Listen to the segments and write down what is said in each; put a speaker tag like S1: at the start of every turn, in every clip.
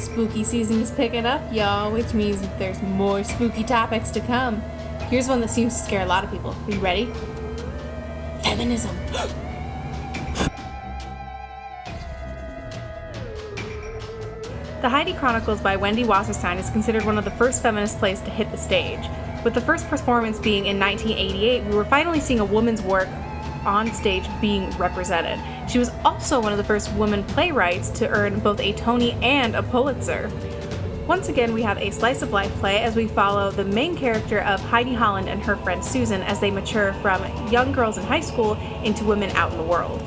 S1: Spooky season is picking up, y'all, which means there's more spooky topics to come. Here's one that seems to scare a lot of people. Are you ready? Feminism. The Heidi Chronicles by Wendy Wasserstein is considered one of the first feminist plays to hit the stage. With the first performance being in 1988, we were finally seeing a woman's work on stage being represented. She was also one of the first women playwrights to earn both a Tony and a Pulitzer. Once again, we have a slice of life play as we follow the main character of Heidi Holland and her friend Susan as they mature from young girls in high school into women out in the world.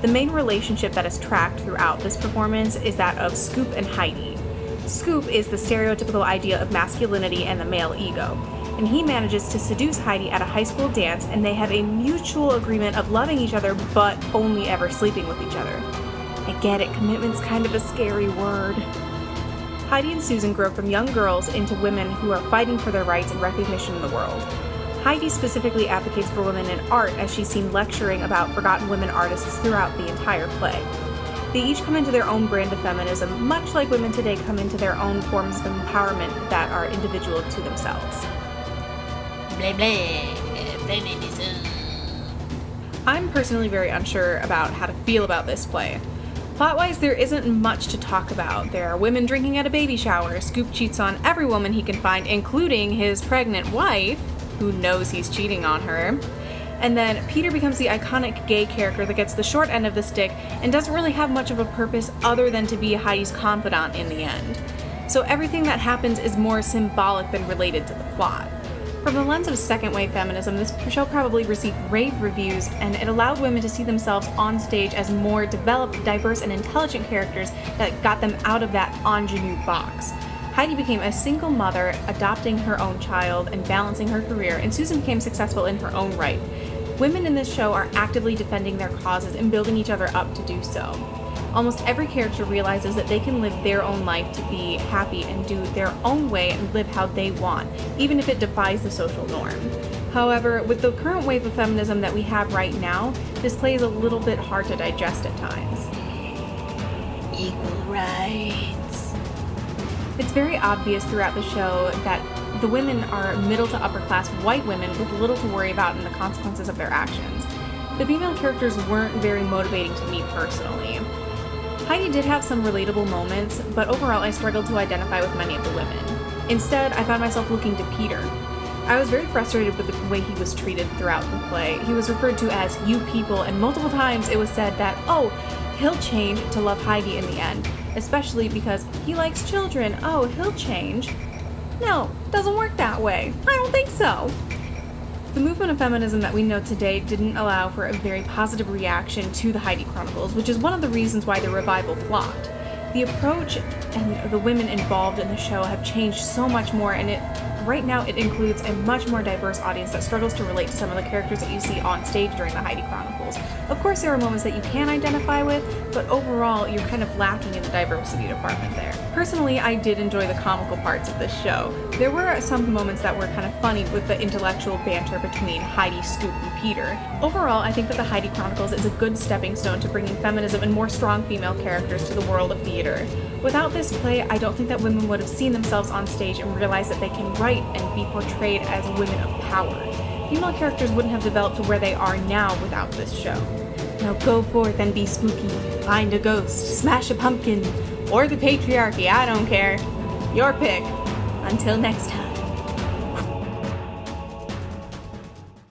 S1: The main relationship that is tracked throughout this performance is that of Scoop and Heidi. Scoop is the stereotypical idea of masculinity and the male ego, and he manages to seduce Heidi at a high school dance, and they have a mutual agreement of loving each other but only ever sleeping with each other. I get it, commitment's kind of a scary word. Heidi and Susan grow from young girls into women who are fighting for their rights and recognition in the world. Heidi specifically advocates for women in art as she's seen lecturing about forgotten women artists throughout the entire play. They each come into their own brand of feminism, much like women today come into their own forms of empowerment that are individual to themselves.
S2: Blah, blah, feminism.
S1: I'm personally very unsure about how to feel about this play. Plot-wise, there isn't much to talk about. There are women drinking at a baby shower, Scoop cheats on every woman he can find, including his pregnant wife, who knows he's cheating on her. And then Peter becomes the iconic gay character that gets the short end of the stick and doesn't really have much of a purpose other than to be Heidi's confidant in the end. So everything that happens is more symbolic than related to the plot. From the lens of second wave feminism, this show probably received rave reviews, and it allowed women to see themselves on stage as more developed, diverse, and intelligent characters that got them out of that ingenue box. Heidi became a single mother, adopting her own child and balancing her career, and Susan became successful in her own right. Women in this show are actively defending their causes and building each other up to do so. Almost every character realizes that they can live their own life to be happy and do their own way and live how they want, even if it defies the social norm. However, with the current wave of feminism that we have right now, this play is a little bit hard to digest at times.
S2: Equal rights.
S1: It's very obvious throughout the show that the women are middle to upper class white women with little to worry about in the consequences of their actions. The female characters weren't very motivating to me personally. Heidi did have some relatable moments, but overall I struggled to identify with many of the women. Instead, I found myself looking to Peter. I was very frustrated with the way he was treated throughout the play. He was referred to as "you people," and multiple times it was said that, oh, he'll change to love Heidi in the end, especially because he likes children. Oh, he'll change. No, doesn't work that way. I don't think so. The movement of feminism that we know today didn't allow for a very positive reaction to the Heidi Chronicles, which is one of the reasons why the revival flopped. The approach and the women involved in the show have changed so much more, and right now it includes a much more diverse audience that struggles to relate to some of the characters that you see on stage during the Heidi Chronicles. Of course, there are moments that you can identify with, but overall, you're kind of lacking in the diversity department there. Personally, I did enjoy the comical parts of this show. There were some moments that were kind of funny with the intellectual banter between Heidi, Scoop, and Peter. Overall, I think that the Heidi Chronicles is a good stepping stone to bringing feminism and more strong female characters to the world of theater. Without this play, I don't think that women would have seen themselves on stage and realized that they can write and be portrayed as women of power. Female characters wouldn't have developed to where they are now without this show. Now go forth and be spooky, find a ghost, smash a pumpkin, or the patriarchy, I don't care. Your pick. Until next time.